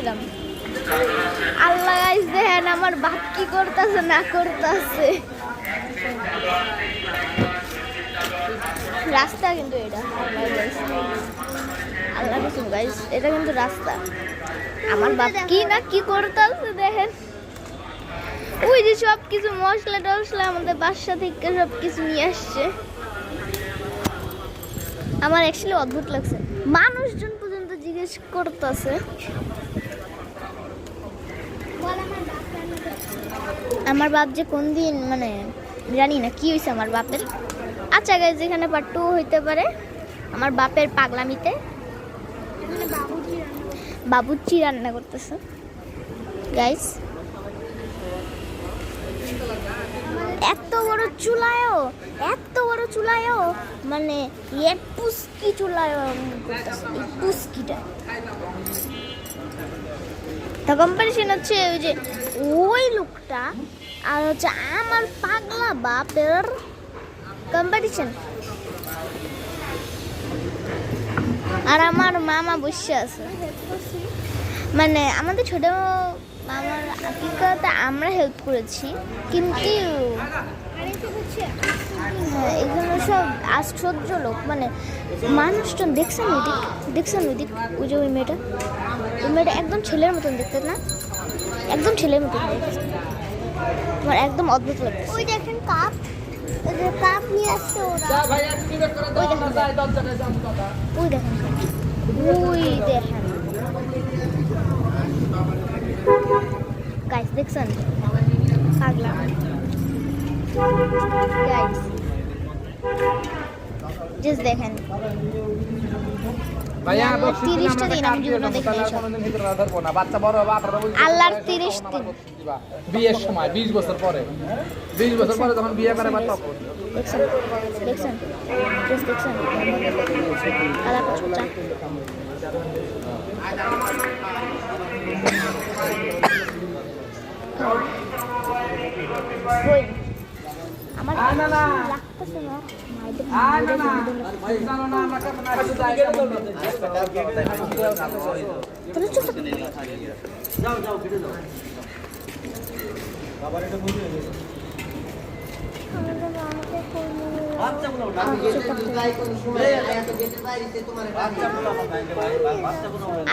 দিলাম। আল্লাহ গাইস দেখেন আমার বাপ কি করতেছে না করতেছে। রাস্তা কিন্তু এটা আল্লাহ কিছু গাইস, এটা কিন্তু রাস্তা। আমার বাপ কি না কি করতেছে দেখেন। ওই যে সব কিছু মশলা টসলা আমাদের বাসা থেকে সব কিছু নিয়ে আসছে। আমার অ্যাকচুয়ালি অদ্ভুত লাগছে, মানুষজন পর্যন্ত জিজ্ঞেস করতেছে আমার বাপ যে কোন দিন, মানে জানি না কি হয়েছে আমার বাপের। আচ্ছা গাইস, যেখানে পার্ট 2 হইতে পারে আমার বাপের পাগলামিতে। বাবুর্চি রান্না করতেছে গাইস। এত বড় চুলায়ও মানে পুস্কি চুলায় পুস্কিটা। তা কম্পারিশন হচ্ছে ওই যে ওই লোকটা আর হচ্ছে আমার পাগলা বাপের কম্পিটিশন। আর আমার মামা বসে আছে, মানে আমাদের ছোট মামার আকিকাতে আমরা হেল্প করেছি, কিন্তু এখানে সব আশ্চর্য লোক, মানে মানুষজন দেখছেন ওইদিক ওই যে ওই মেয়েটা একদম ছেলের মতন দেখতে না, একদম ছেলের মতন দেখতে। আমার একদম অদ্ভুত লাগছে। ওই দেখেন কাপ নিয়ে আসছে ওরা। ওই দেখেন গাইস, দেখছেন পাগলা গাইস, জাস্ট দেখেন। ভাইয়া 30টা দিন আমি জীবনে দেখিনি এসব। বাচ্চা বড় হবে 18 বছর, আল্লাহর 30 দিন বিয়ের সময় 20 বছর পরে যখন বিয়ে করে তখন দেখছেন জাস্ট দেখছেন আলা পচা। ওই আমার লাগতেছে না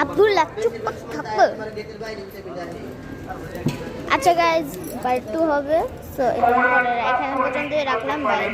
আব্দুল্লাহ চুপ থাকবে। আচ্ছা গাইজ, পার্ট 2 হবে। সো এখানে পর্যন্ত রাখলাম, বাই।